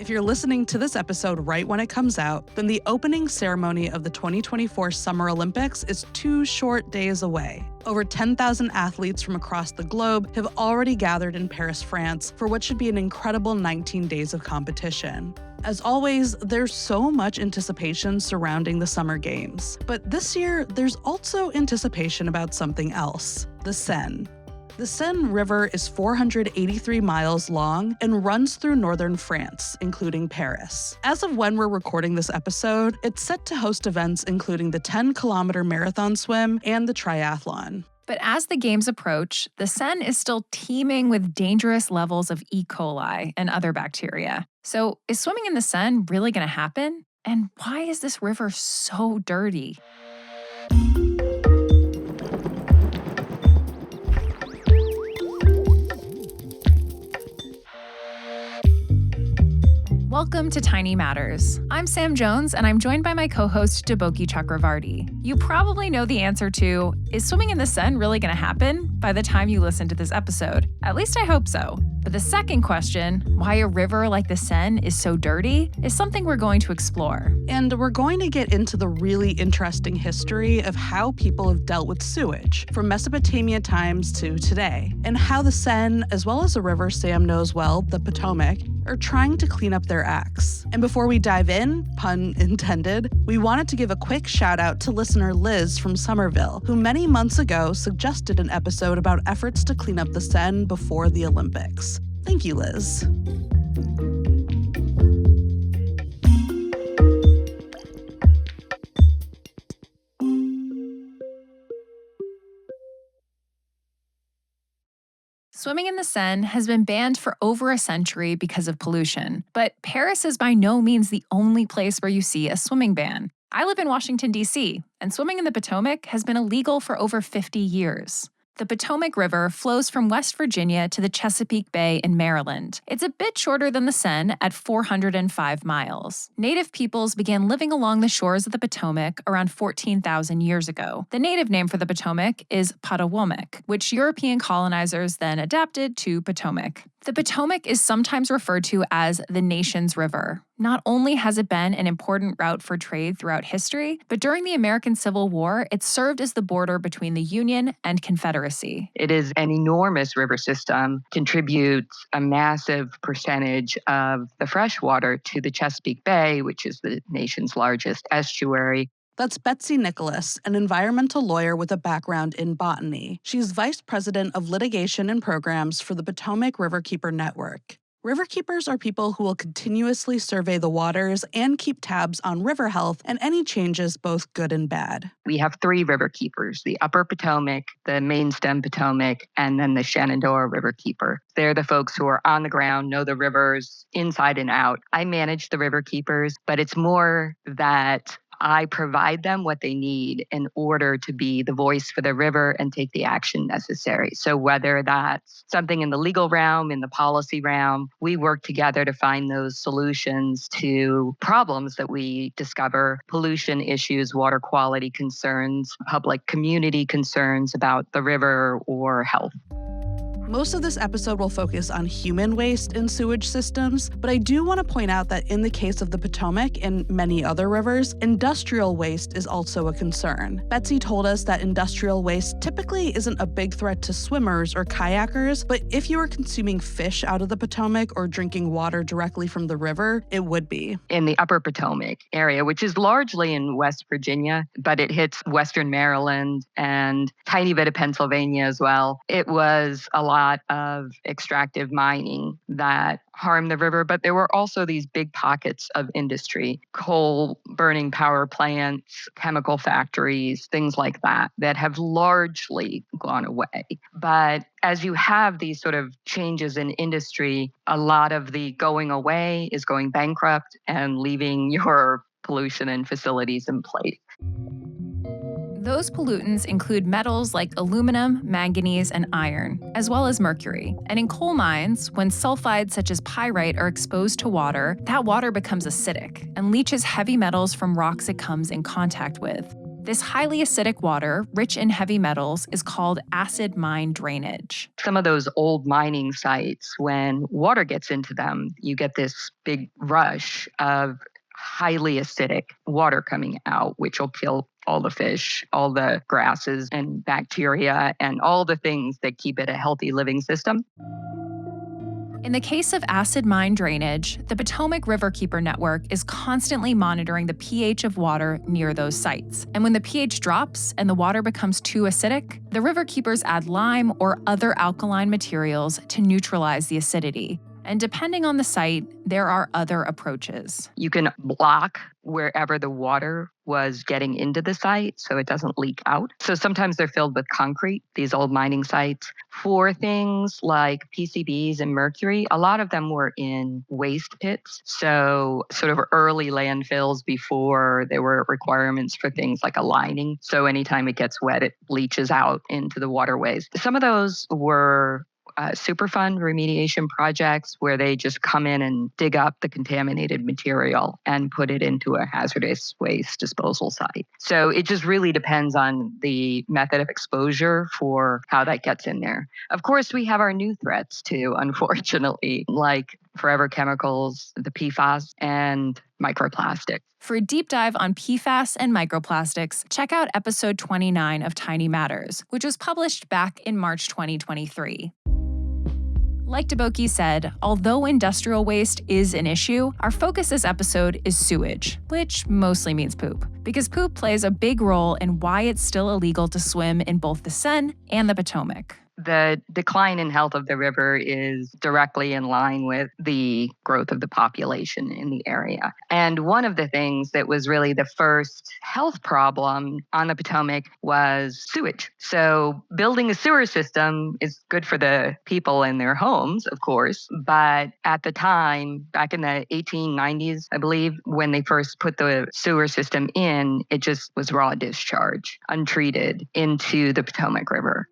If you're listening to this episode right when it comes out, then the opening ceremony of the 2024 Summer Olympics is 2 short days away. Over 10,000 athletes from across the globe have already gathered in Paris, France, for what should be an incredible 19 days of competition. As always, there's so much anticipation surrounding the Summer Games. But this year, there's also anticipation about something else: the Seine. The Seine River is 483 miles long and runs through northern France, including Paris. As of when we're recording this episode, it's set to host events including the 10-kilometer marathon swim and the triathlon. But as the games approach, the Seine is still teeming with dangerous levels of E. coli and other bacteria. So is swimming in the Seine really going to happen? And why is this river so dirty? Welcome to Tiny Matters. I'm Sam Jones, and I'm joined by my co-host, Deboki Chakravarti. You probably know the answer to, is swimming in the Seine really going to happen, by the time you listen to this episode. At least I hope so. But the second question, why a river like the Seine is so dirty, is something we're going to explore. And we're going to get into the really interesting history of how people have dealt with sewage, from Mesopotamia times to today, and how the Seine, as well as a river Sam knows well, the Potomac, are trying to clean up their acts. And before we dive in, pun intended, we wanted to give a quick shout out to listener Liz from Somerville, who many months ago suggested an episode about efforts to clean up the Seine before the Olympics. Thank you, Liz. Swimming in the Seine has been banned for over a century because of pollution, but Paris is by no means the only place where you see a swimming ban. I live in Washington, D.C., and swimming in the Potomac has been illegal for over 50 years. The Potomac River flows from West Virginia to the Chesapeake Bay in Maryland. It's a bit shorter than the Seine at 405 miles. Native peoples began living along the shores of the Potomac around 14,000 years ago. The native name for the Potomac is Potowamuck, which European colonizers then adapted to Potomac. The Potomac is sometimes referred to as the nation's river. Not only has it been an important route for trade throughout history, but during the American Civil War, it served as the border between the Union and Confederacy. It is an enormous river system, contributes a massive percentage of the fresh water to the Chesapeake Bay, which is the nation's largest estuary. That's Betsy Nicholas, an environmental lawyer with a background in botany. She's vice president of litigation and programs for the Potomac Riverkeeper Network. Riverkeepers are people who will continuously survey the waters and keep tabs on river health and any changes, both good and bad. We have 3 riverkeepers: the Upper Potomac, the Main Stem Potomac, and then the Shenandoah Riverkeeper. They're the folks who are on the ground, know the rivers inside and out. I manage the riverkeepers, but it's more that I provide them what they need in order to be the voice for the river and take the action necessary. So whether that's something in the legal realm, in the policy realm, we work together to find those solutions to problems that we discover: pollution issues, water quality concerns, public community concerns about the river or health. Most of this episode will focus on human waste in sewage systems, but I do want to point out that in the case of the Potomac and many other rivers, industrial waste is also a concern. Betsy told us that industrial waste typically isn't a big threat to swimmers or kayakers, but if you are consuming fish out of the Potomac or drinking water directly from the river, it would be. In the Upper Potomac area, which is largely in West Virginia, but it hits Western Maryland and tiny bit of Pennsylvania as well, it was a lot of extractive mining that harmed the river, but there were also these big pockets of industry: coal burning power plants, chemical factories, things like that have largely gone away. But as you have these sort of changes in industry, a lot of the going away is going bankrupt and leaving your pollution and facilities in place. Those pollutants include metals like aluminum, manganese, and iron, as well as mercury. And in coal mines, when sulfides such as pyrite are exposed to water, that water becomes acidic and leaches heavy metals from rocks it comes in contact with. This highly acidic water, rich in heavy metals, is called acid mine drainage. Some of those old mining sites, when water gets into them, you get this big rush of highly acidic water coming out, which will kill all the fish, all the grasses and bacteria, and all the things that keep it a healthy living system. In the case of acid mine drainage, the Potomac Riverkeeper Network is constantly monitoring the pH of water near those sites. And when the pH drops and the water becomes too acidic, the riverkeepers add lime or other alkaline materials to neutralize the acidity. And depending on the site, there are other approaches. You can block wherever the water was getting into the site so it doesn't leak out. So sometimes they're filled with concrete, these old mining sites. For things like PCBs and mercury, a lot of them were in waste pits. So sort of early landfills before there were requirements for things like a lining. So anytime it gets wet, it leaches out into the waterways. Some of those were Superfund remediation projects where they just come in and dig up the contaminated material and put it into a hazardous waste disposal site. So it just really depends on the method of exposure for how that gets in there. Of course, we have our new threats too, unfortunately, like forever chemicals, the PFAS, and microplastics. For a deep dive on PFAS and microplastics, check out episode 29 of Tiny Matters, which was published back in March 2023. Like Deboki said, although industrial waste is an issue, our focus this episode is sewage, which mostly means poop, because poop plays a big role in why it's still illegal to swim in both the Seine and the Potomac. The decline in health of the river is directly in line with the growth of the population in the area. And one of the things that was really the first health problem on the Potomac was sewage. So building a sewer system is good for the people in their homes, of course. But at the time, back in the 1890s, I believe, when they first put the sewer system in, it just was raw discharge, untreated, into the Potomac River.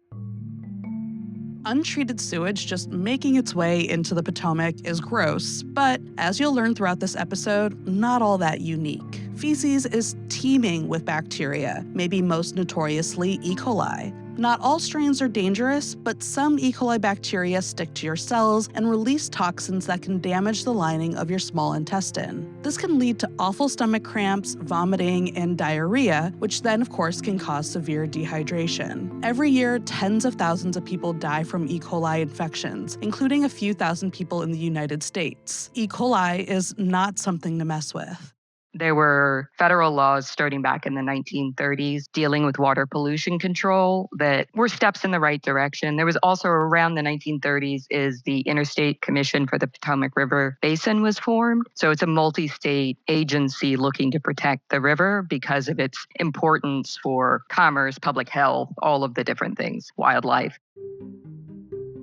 Untreated sewage just making its way into the Potomac is gross, but as you'll learn throughout this episode, not all that unique. Feces is teeming with bacteria, maybe most notoriously E. coli. Not all strains are dangerous, but some E. coli bacteria stick to your cells and release toxins that can damage the lining of your small intestine. This can lead to awful stomach cramps, vomiting, and diarrhea, which then, of course, can cause severe dehydration. Every year, tens of thousands of people die from E. coli infections, including a few thousand people in the United States. E. coli is not something to mess with. There were federal laws starting back in the 1930s dealing with water pollution control that were steps in the right direction. There was also around the 1930s is the Interstate Commission for the Potomac River Basin was formed. So it's a multi-state agency looking to protect the river because of its importance for commerce, public health, all of the different things, wildlife.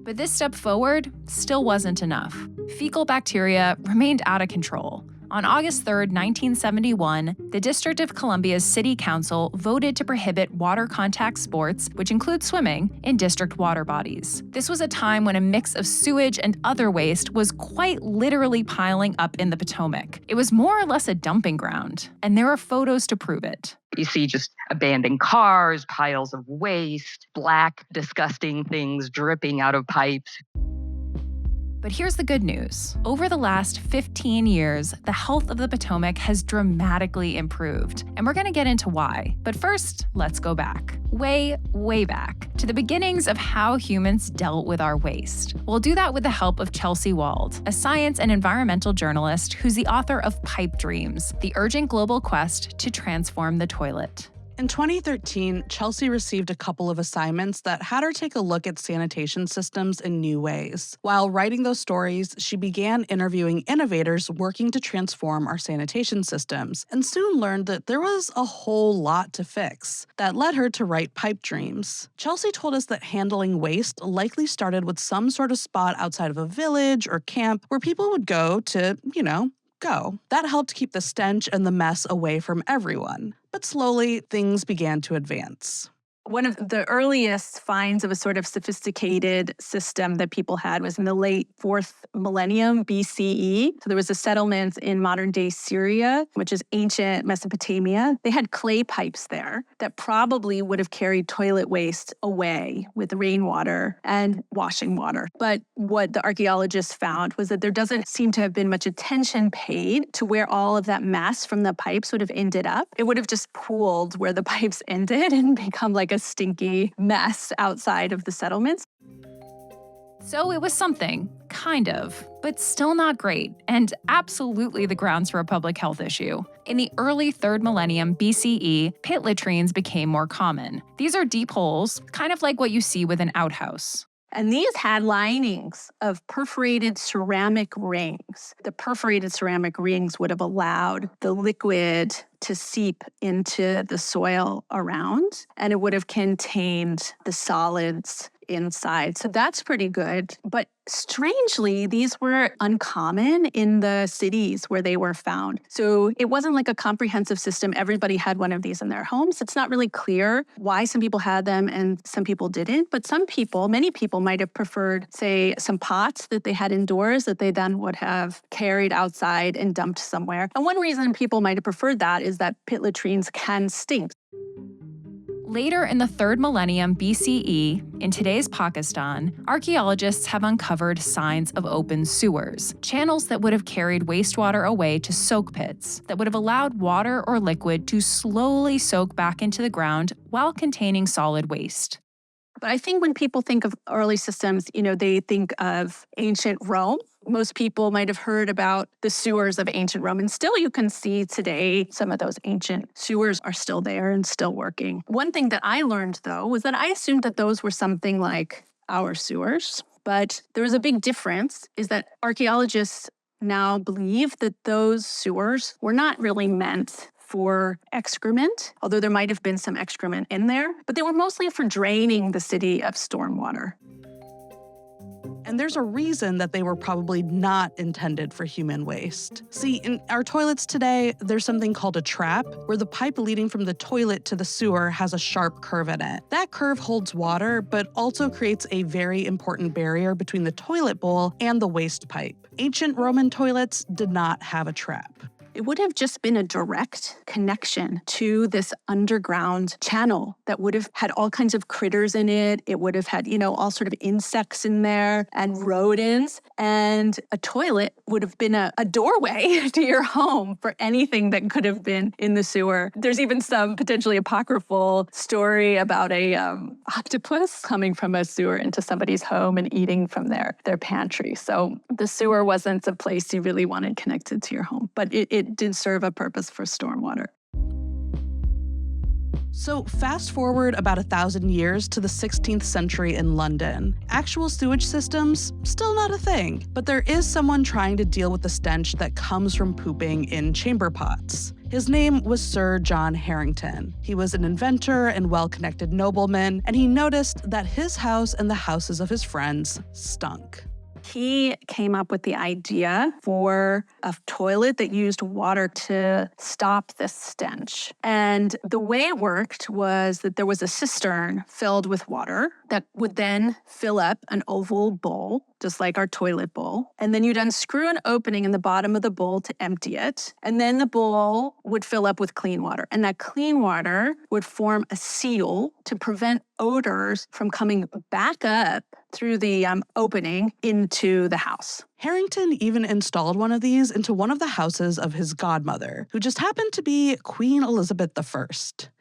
But this step forward still wasn't enough. Fecal bacteria remained out of control. On August 3, 1971, the District of Columbia's City Council voted to prohibit water contact sports, which include swimming, in district water bodies. This was a time when a mix of sewage and other waste was quite literally piling up in the Potomac. It was more or less a dumping ground, and there are photos to prove it. You see just abandoned cars, piles of waste, black, disgusting things dripping out of pipes. But here's the good news. Over the last 15 years, the health of the Potomac has dramatically improved, and we're going to get into why. But first, let's go back. Way, way back to the beginnings of how humans dealt with our waste. We'll do that with the help of Chelsea Wald, a science and environmental journalist who's the author of Pipe Dreams, the urgent global quest to transform the toilet. In 2013, Chelsea received a couple of assignments that had her take a look at sanitation systems in new ways. While writing those stories, she began interviewing innovators working to transform our sanitation systems, and soon learned that there was a whole lot to fix. That led her to write Pipe Dreams. Chelsea told us that handling waste likely started with some sort of spot outside of a village or camp where people would go to, go. That helped keep the stench and the mess away from everyone. But slowly, things began to advance. One of the earliest finds of a sort of sophisticated system that people had was in the late 4th millennium BCE. So there was a settlement in modern-day Syria, which is ancient Mesopotamia. They had clay pipes there that probably would have carried toilet waste away with rainwater and washing water. But what the archaeologists found was that there doesn't seem to have been much attention paid to where all of that mess from the pipes would have ended up. It would have just pooled where the pipes ended and become like a stinky mess outside of the settlements. So it was something, kind of, but still not great, and absolutely the grounds for a public health issue. In the early 3rd millennium BCE, pit latrines became more common. These are deep holes, kind of like what you see with an outhouse. And these had linings of perforated ceramic rings. The perforated ceramic rings would have allowed the liquid to seep into the soil around, and it would have contained the solids inside. So that's pretty good. But strangely, these were uncommon in the cities where they were found. So it wasn't like a comprehensive system. Everybody had one of these in their homes. It's not really clear why some people had them and some people didn't. But many people might have preferred, say, some pots that they had indoors that they then would have carried outside and dumped somewhere. And one reason people might have preferred that is that pit latrines can stink. Later in the 3rd millennium BCE, in today's Pakistan, archaeologists have uncovered signs of open sewers, channels that would have carried wastewater away to soak pits, that would have allowed water or liquid to slowly soak back into the ground while containing solid waste. But I think when people think of early systems, they think of ancient Rome. Most people might have heard about the sewers of ancient Rome, and still you can see today some of those ancient sewers are still there and still working. One thing that I learned, though, was that I assumed that those were something like our sewers, but there was a big difference, is that archaeologists now believe that those sewers were not really meant for excrement, although there might have been some excrement in there, but they were mostly for draining the city of stormwater. And there's a reason that they were probably not intended for human waste. See, in our toilets today, there's something called a trap, where the pipe leading from the toilet to the sewer has a sharp curve in it. That curve holds water, but also creates a very important barrier between the toilet bowl and the waste pipe. Ancient Roman toilets did not have a trap. It would have just been a direct connection to this underground channel that would have had all kinds of critters in it. It would have had, all sort of insects in there and rodents. And a toilet would have been a doorway to your home for anything that could have been in the sewer. There's even some potentially apocryphal story about a octopus coming from a sewer into somebody's home and eating from their pantry. So the sewer wasn't a place you really wanted connected to your home, but it did serve a purpose for stormwater. So fast forward about 1,000 years to the 16th century in London. Actual sewage systems, still not a thing, but there is someone trying to deal with the stench that comes from pooping in chamber pots. His name was Sir John Harington. He was an inventor and well-connected nobleman, and he noticed that his house and the houses of his friends stunk. He came up with the idea for a toilet that used water to stop this stench. And the way it worked was that there was a cistern filled with water that would then fill up an oval bowl, just like our toilet bowl. And then you'd unscrew an opening in the bottom of the bowl to empty it. And then the bowl would fill up with clean water. And that clean water would form a seal to prevent odors from coming back up through the opening into the house. Harrington even installed one of these into one of the houses of his godmother, who just happened to be Queen Elizabeth I.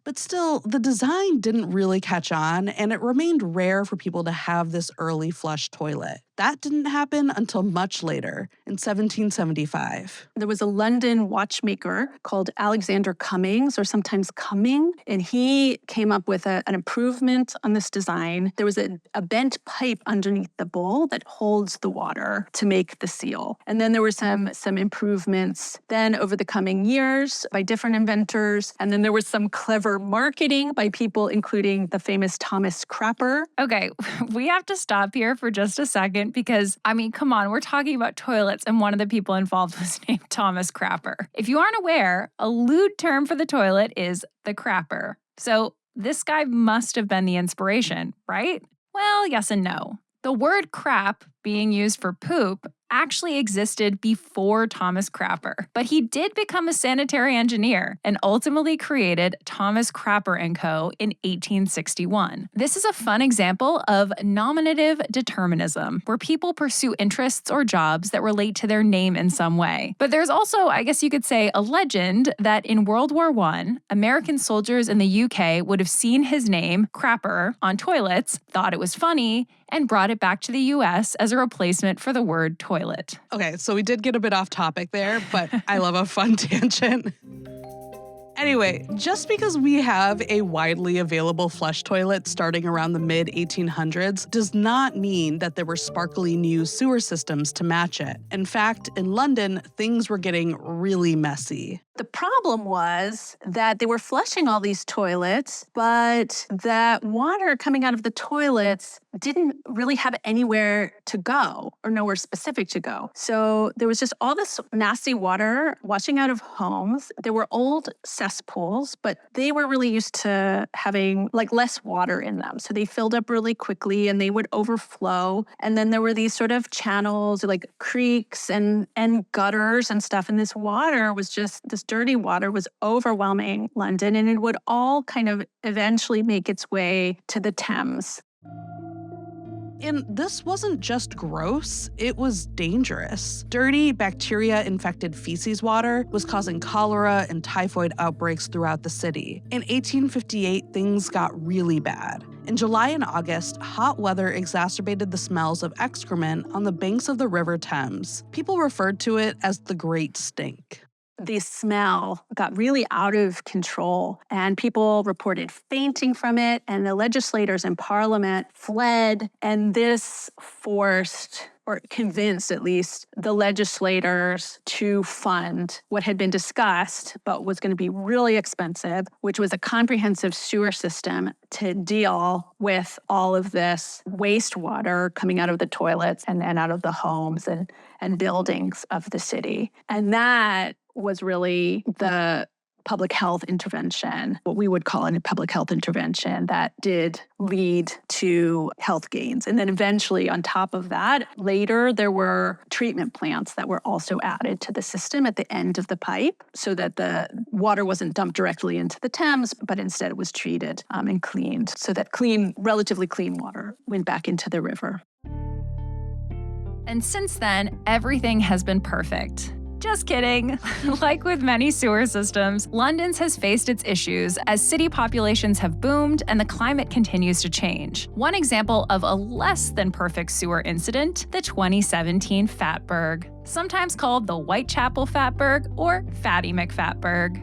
But still, the design didn't really catch on, and it remained rare for people to have this early flush toilet. That didn't happen until much later, in 1775. There was a London watchmaker called Alexander Cummings, or sometimes Cumming, and he came up with an improvement on this design. There was a bent pipe underneath the bowl that holds the water to make the seal. And then there were some improvements then over the coming years by different inventors. And then there was some clever marketing by people, including the famous Thomas Crapper. Okay, we have to stop here for just a second because, come on, we're talking about toilets and one of the people involved was named Thomas Crapper. If you aren't aware, a lewd term for the toilet is the crapper. So this guy must have been the inspiration, right? Well, yes and no. The word crap being used for poop actually existed before Thomas Crapper, but he did become a sanitary engineer and ultimately created Thomas Crapper & Co. in 1861. This is a fun example of nominative determinism, where people pursue interests or jobs that relate to their name in some way. But there's also, I guess you could say, a legend that in World War I, American soldiers in the UK would have seen his name, Crapper, on toilets, thought it was funny, and brought it back to the US as a replacement for the word toilet. Okay, so we did get a bit off topic there, but I love a fun tangent. Anyway, just because we have a widely available flush toilet starting around the mid-1800s does not mean that there were sparkly new sewer systems to match it. In fact, in London, things were getting really messy. The problem was that they were flushing all these toilets, but that water coming out of the toilets didn't really have anywhere to go or nowhere specific to go. So there was just all this nasty water washing out of homes. There were old cesspools, but they were really used to having like less water in them. So they filled up really quickly and they would overflow. And then there were these sort of channels like creeks and gutters and stuff. And this water was just, this dirty water was overwhelming London, and it would all kind of eventually make its way to the Thames. And this wasn't just gross, it was dangerous. Dirty, bacteria-infected feces water was causing cholera and typhoid outbreaks throughout the city. In 1858, things got really bad. In July and August, hot weather exacerbated the smells of excrement on the banks of the River Thames. People referred to it as the Great Stink. The smell got really out of control, and people reported fainting from it, and the legislators in Parliament fled, and this forced, or convinced at least, the legislators to fund what had been discussed but was going to be really expensive, which was a comprehensive sewer system to deal with all of this wastewater coming out of the toilets and out of the homes and buildings of the city. And that was really the public health intervention, what we would call a public health intervention that did lead to health gains. And then eventually on top of that, later there were treatment plants that were also added to the system at the end of the pipe so that the water wasn't dumped directly into the Thames, but instead it was treated and cleaned so that relatively clean water went back into the river. And since then, everything has been perfect. Just kidding. Like with many sewer systems, London's has faced its issues as city populations have boomed and the climate continues to change. One example of a less than perfect sewer incident, the 2017 fatberg, sometimes called the Whitechapel fatberg or Fatty McFatberg.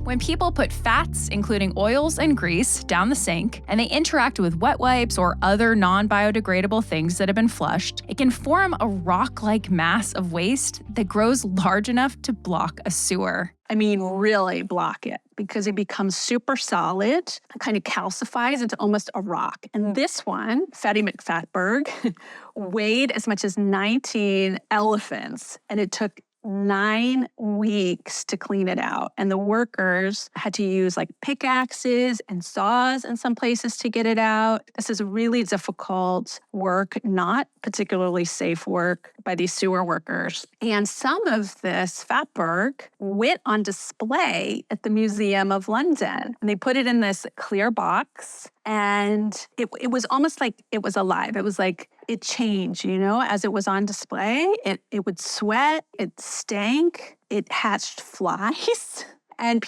When people put fats, including oils and grease, down the sink, and they interact with wet wipes or other non-biodegradable things that have been flushed, it can form a rock-like mass of waste that grows large enough to block a sewer. I mean, really block it because it becomes super solid, kind of calcifies into almost a rock. And this one, Fatty McFatberg, weighed as much as 19 elephants, and it took 9 weeks to clean it out. And the workers had to use like pickaxes and saws in some places to get it out. This is really difficult work, not particularly safe work by these sewer workers. And some of this fatberg went on display at the Museum of London. And they put it in this clear box. And it was almost like it was alive. It was like it changed, as it was on display. It would sweat, it stank, it hatched flies. And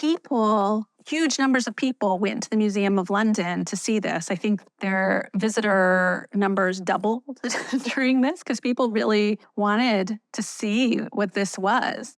huge numbers of people went to the Museum of London to see this. I think their visitor numbers doubled during this because people really wanted to see what this was.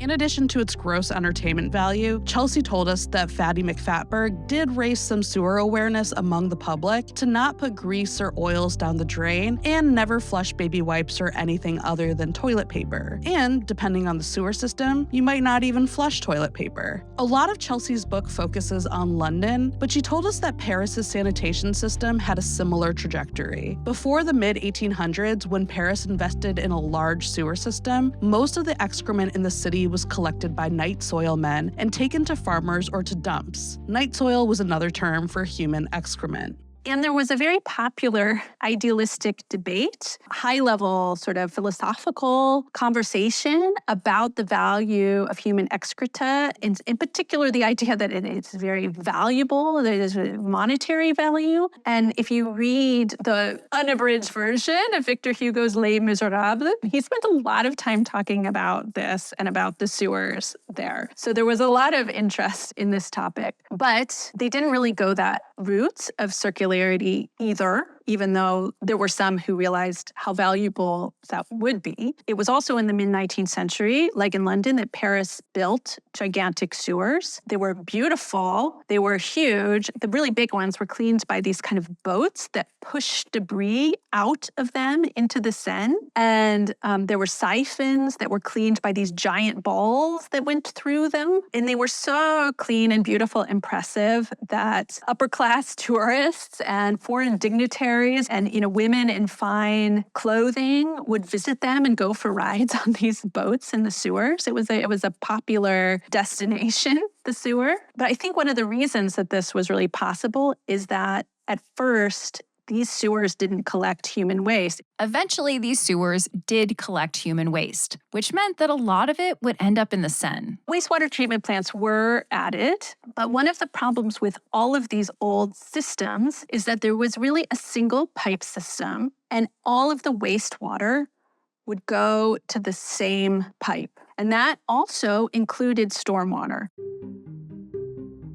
In addition to its gross entertainment value, Chelsea told us that Fatty McFatberg did raise some sewer awareness among the public to not put grease or oils down the drain and never flush baby wipes or anything other than toilet paper. And depending on the sewer system, you might not even flush toilet paper. A lot of Chelsea's book focuses on London, but she told us that Paris's sanitation system had a similar trajectory. Before the mid-1800s, when Paris invested in a large sewer system, most of the excrement in the city was collected by night soil men and taken to farmers or to dumps. Night soil was another term for human excrement. And there was a very popular idealistic debate, high-level sort of philosophical conversation about the value of human excreta, in particular the idea that it's very valuable, that it is a monetary value. And if you read the unabridged version of Victor Hugo's Les Miserables, he spent a lot of time talking about this and about the sewers there. So there was a lot of interest in this topic, but they didn't really go that route of circularity either, even though there were some who realized how valuable that would be. It was also in the mid-19th century, like in London, that Paris built gigantic sewers. They were beautiful. They were huge. The really big ones were cleaned by these kind of boats that pushed debris out of them into the Seine. And there were siphons that were cleaned by these giant balls that went through them. And they were so clean and beautiful, impressive, that upper-class tourists and foreign dignitaries and women in fine clothing would visit them and go for rides on these boats in the sewers. It was a popular destination, the sewer. But I think one of the reasons that this was really possible is that at first these sewers didn't collect human waste. Eventually, these sewers did collect human waste, which meant that a lot of it would end up in the Seine. Wastewater treatment plants were added, but one of the problems with all of these old systems is that there was really a single pipe system, and all of the wastewater would go to the same pipe. And that also included stormwater.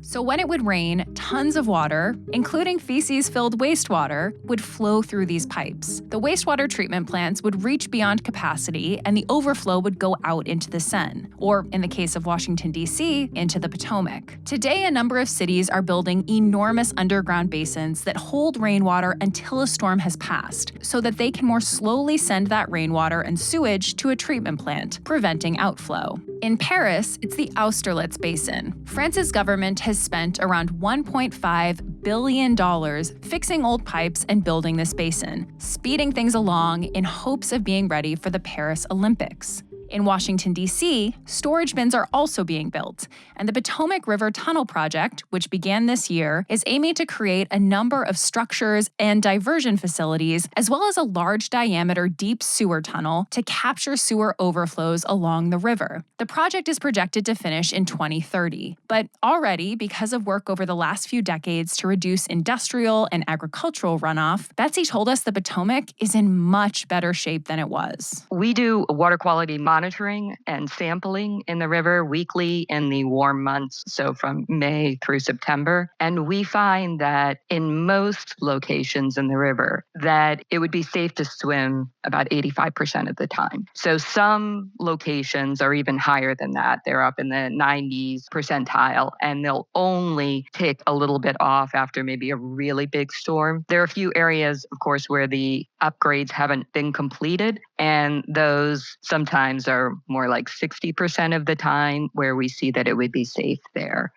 So when it would rain, tons of water, including feces-filled wastewater, would flow through these pipes. The wastewater treatment plants would reach beyond capacity, and the overflow would go out into the Seine, or in the case of Washington, D.C., into the Potomac. Today, a number of cities are building enormous underground basins that hold rainwater until a storm has passed, so that they can more slowly send that rainwater and sewage to a treatment plant, preventing outflow. In Paris, it's the Austerlitz Basin. France's government has spent around $1.5 billion fixing old pipes and building this basin, speeding things along in hopes of being ready for the Paris Olympics. In Washington, D.C., storage bins are also being built, and the Potomac River Tunnel Project, which began this year, is aiming to create a number of structures and diversion facilities, as well as a large-diameter deep sewer tunnel to capture sewer overflows along the river. The project is projected to finish in 2030, but already, because of work over the last few decades to reduce industrial and agricultural runoff, Betsy told us the Potomac is in much better shape than it was. We do water quality monitoring and sampling in the river weekly in the warm months, so from May through September. And we find that in most locations in the river that it would be safe to swim about 85% of the time. So some locations are even higher than that. They're up in the 90s percentile, and they'll only tick a little bit off after maybe a really big storm. There are a few areas, of course, where the upgrades haven't been completed, and those sometimes are more like 60% of the time where we see that it would be safe there.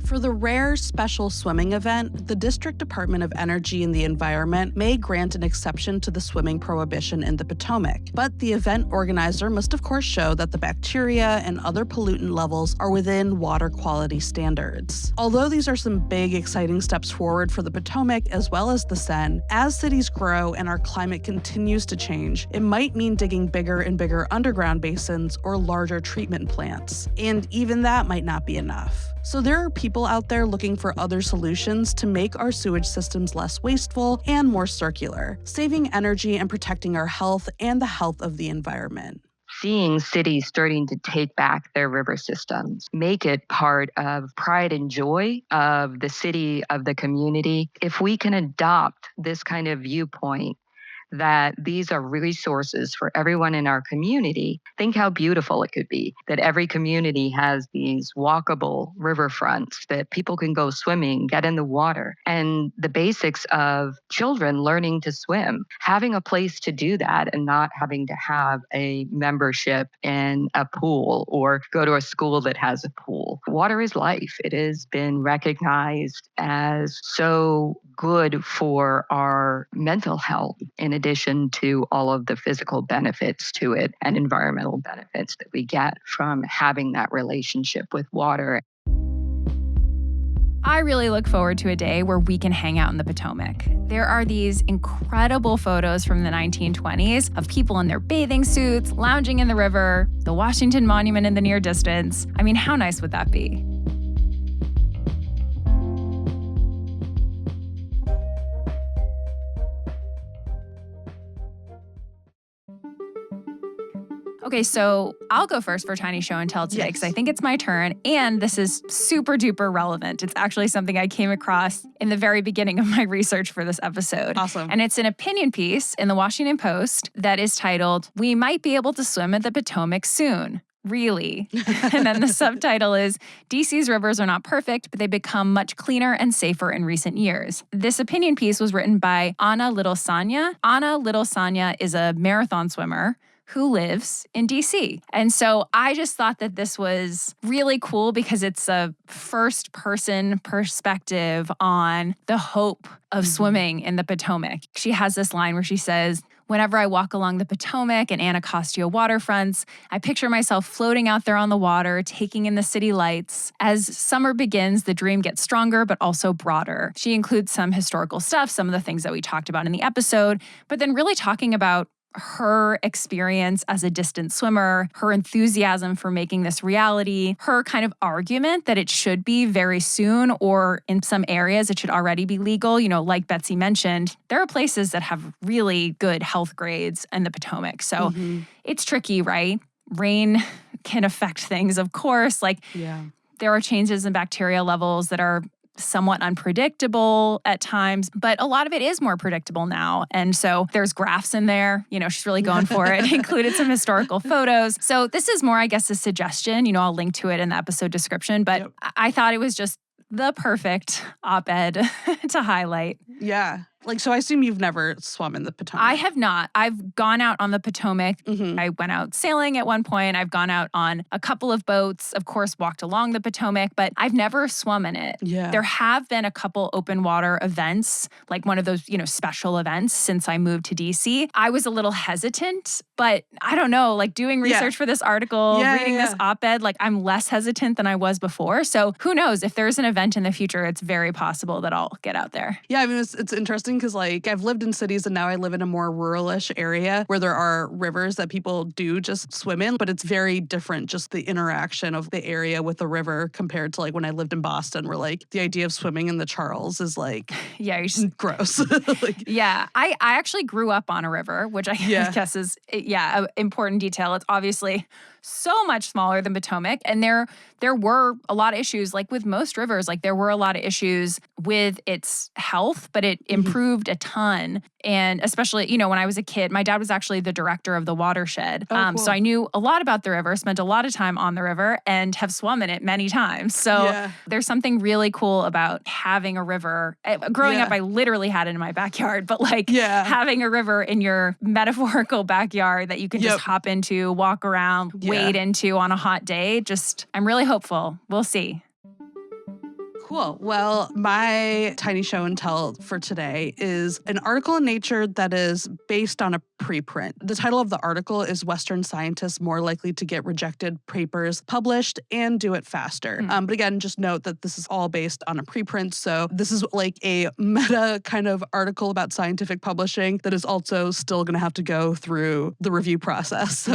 For the rare special swimming event, the District Department of Energy and the Environment may grant an exception to the swimming prohibition in the Potomac, but the event organizer must of course show that the bacteria and other pollutant levels are within water quality standards. Although these are some big, exciting steps forward for the Potomac as well as the Seine, as cities grow and our climate continues to change, it might mean digging bigger and bigger underground basins or larger treatment plants. And even that might not be enough. So there are people out there looking for other solutions to make our sewage systems less wasteful and more circular, saving energy and protecting our health and the health of the environment. Seeing cities starting to take back their river systems, make it part of pride and joy of the city, of the community. If we can adopt this kind of viewpoint, that these are resources for everyone in our community, think how beautiful it could be that every community has these walkable riverfronts that people can go swimming, get in the water, and the basics of children learning to swim, having a place to do that and not having to have a membership in a pool or go to a school that has a pool. Water is life. It has been recognized as so good for our mental health, in addition to all of the physical benefits to it and environmental benefits that we get from having that relationship with water. I really look forward to a day where we can hang out in the Potomac. There are these incredible photos from the 1920s of people in their bathing suits, lounging in the river, the Washington Monument in the near distance. I mean, how nice would that be? Okay, so I'll go first for Tiny Show and Tell today because I think it's my turn. And this is super duper relevant. It's actually something I came across in the very beginning of my research for this episode. Awesome. And it's an opinion piece in the Washington Post that is titled, "We Might Be Able to Swim at the Potomac Soon." Really? And then the subtitle is, "DC's rivers are not perfect, but they become much cleaner and safer in recent years." This opinion piece was written by Anna Little Sanya. Anna Little Sanya is a marathon swimmer who lives in DC. And so I just thought that this was really cool because it's a first-person perspective on the hope of swimming in the Potomac. She has this line where she says, "Whenever I walk along the Potomac and Anacostia waterfronts, I picture myself floating out there on the water, taking in the city lights. As summer begins, the dream gets stronger, but also broader." She includes some historical stuff, some of the things that we talked about in the episode, but then really talking about her experience as a distance swimmer, her enthusiasm for making this reality, her kind of argument that it should be very soon, or in some areas it should already be legal. You know, like Betsy mentioned, there are places that have really good health grades in the Potomac. So it's tricky, right? Rain can affect things, of course. Like there are changes in bacteria levels that are somewhat unpredictable at times, but a lot of it is more predictable now. And so there's graphs in there. You know, she's really going for it. Included some historical photos. So this is more, I guess, a suggestion. You know, I'll link to it in the episode description, but I thought it was just the perfect op-ed to highlight. Yeah. Like, so I assume you've never swum in the Potomac. I have not. I've gone out on the Potomac. I went out sailing at one point. I've gone out on a couple of boats, of course, walked along the Potomac, but I've never swum in it. Yeah. There have been a couple open water events, like one of those, you know, special events since I moved to DC. I was a little hesitant, but I don't know, like doing research for this article, reading this op-ed, like I'm less hesitant than I was before. So who knows, if there's an event in the future, it's very possible that I'll get out there. Yeah, I mean, it's interesting because like I've lived in cities and now I live in a more rural-ish area where there are rivers that people do just swim in, but it's very different, just the interaction of the area with the river compared to like when I lived in Boston, where like the idea of swimming in the Charles is like gross. I actually grew up on a river, which I guess is an important detail. It's obviously so much smaller than Potomac. And there were a lot of issues, like with most rivers, like there were a lot of issues with its health, but it improved a ton. And especially, you know, when I was a kid, my dad was actually the director of the watershed. Cool. So I knew a lot about the river, spent a lot of time on the river, and have swum in it many times. So there's something really cool about having a river. Growing up, I literally had it in my backyard, but like having a river in your metaphorical backyard that you can just hop into, walk around, wade into on a hot day. Just, I'm really hopeful. We'll see. Cool. Well, my tiny show and tell for today is an article in Nature that is based on a preprint. The title of the article is "Western Scientists More Likely to Get Rejected Papers Published and Do It Faster." But again, just note that this is all based on a preprint. So this is like a meta kind of article about scientific publishing that is also still going to have to go through the review process.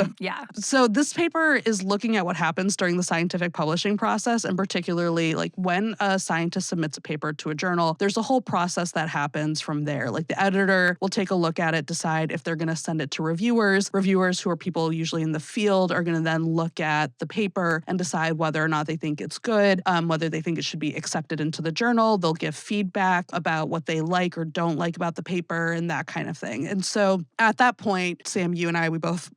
So this paper is looking at what happens during the scientific publishing process, and particularly like when a scientist submits a paper to a journal, there's a whole process that happens from there. Like the editor will take a look at it, decide if they're going to send it to reviewers. Reviewers, who are people usually in the field, are going to then look at the paper and decide whether or not they think it's good, whether they think it should be accepted into the journal. They'll give feedback about what they like or don't like about the paper and that kind of thing. And so at that point, Sam, you and I, we both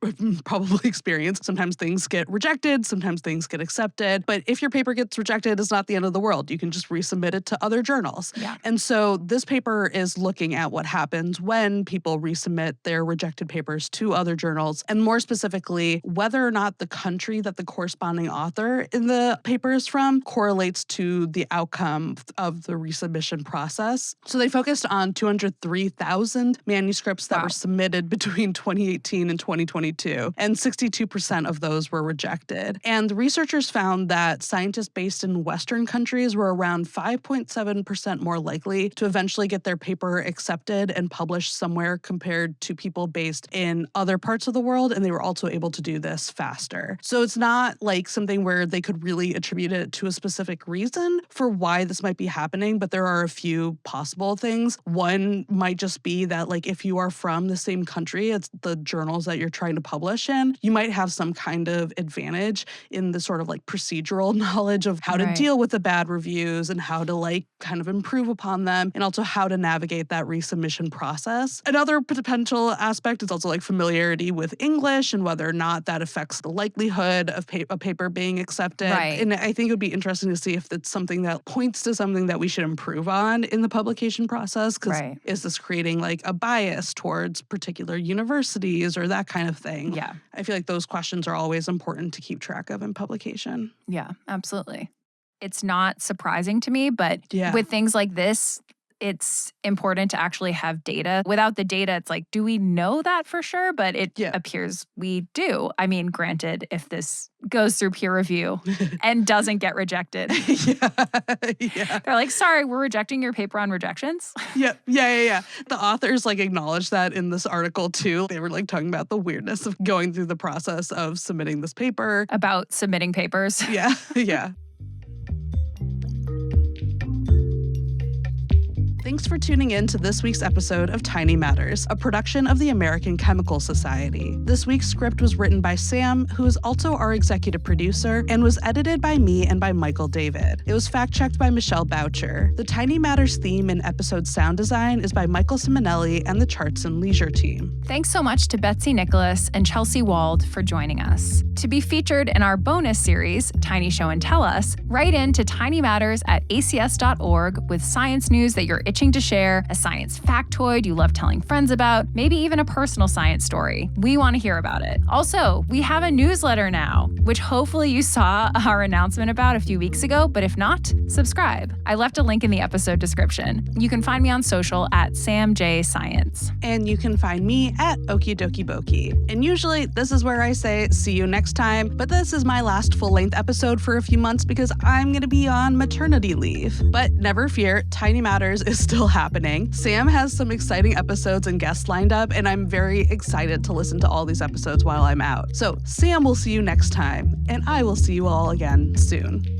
probably experienced sometimes things get rejected, sometimes things get accepted. But if your paper gets rejected, it's not the end of the world. You can just resubmit it to other journals. And so this paper is looking at what happens when people resubmit their rejected rejected papers to other journals, and more specifically, whether or not the country that the corresponding author in the paper is from correlates to the outcome of the resubmission process. So they focused on 203,000 manuscripts that were submitted between 2018 and 2022, and 62% of those were rejected. And the researchers found that scientists based in Western countries were around 5.7% more likely to eventually get their paper accepted and published somewhere compared to people based in other parts of the world, and they were also able to do this faster. So it's not like something where they could really attribute it to a specific reason for why this might be happening, but there are a few possible things. One might just be that, like, if you are from the same country as the journals that you're trying to publish in, you might have some kind of advantage in the sort of like procedural knowledge of how to deal with the bad reviews and how to like kind of improve upon them, and also how to navigate that resubmission process. Another potential aspect is also like familiarity with English and whether or not that affects the likelihood of a paper being accepted. And I think it would be interesting to see if it's something that points to something that we should improve on in the publication process, because is this creating like a bias towards particular universities or that kind of thing? Yeah. I feel like those questions are always important to keep track of in publication. Yeah, absolutely. It's not surprising to me, but with things like this, it's important to actually have data. Without the data, it's like, do we know that for sure? But it appears we do. I mean, granted, if this goes through peer review and doesn't get rejected. They're like, sorry, we're rejecting your paper on rejections. Yeah. The authors like acknowledged that in this article too. They were like talking about the weirdness of going through the process of submitting this paper. About submitting papers. Yeah. Thanks for tuning in to this week's episode of Tiny Matters, a production of the American Chemical Society. This week's script was written by Sam, who is also our executive producer, and was edited by me and by Michael David. It was fact-checked by Michelle Boucher. The Tiny Matters theme and episode sound design is by Michael Simonelli and the Charts and Leisure team. Thanks so much to Betsy Nicholas and Chelsea Wald for joining us. To be featured in our bonus series, Tiny Show and Tell Us, write in to tinymatters@acs.org with science news that you're itching to share, a science factoid you love telling friends about, maybe even a personal science story. We want to hear about it. Also, we have a newsletter now, which hopefully you saw our announcement about a few weeks ago, but if not, subscribe. I left a link in the episode description. You can find me on social at SamJScience. And you can find me at Okidokiboki. And usually this is where I say, see you next time, but this is my last full-length episode for a few months because I'm going to be on maternity leave. But never fear, Tiny Matters is still happening. Sam has some exciting episodes and guests lined up, and I'm very excited to listen to all these episodes while I'm out. So Sam will see you next time, and I will see you all again soon.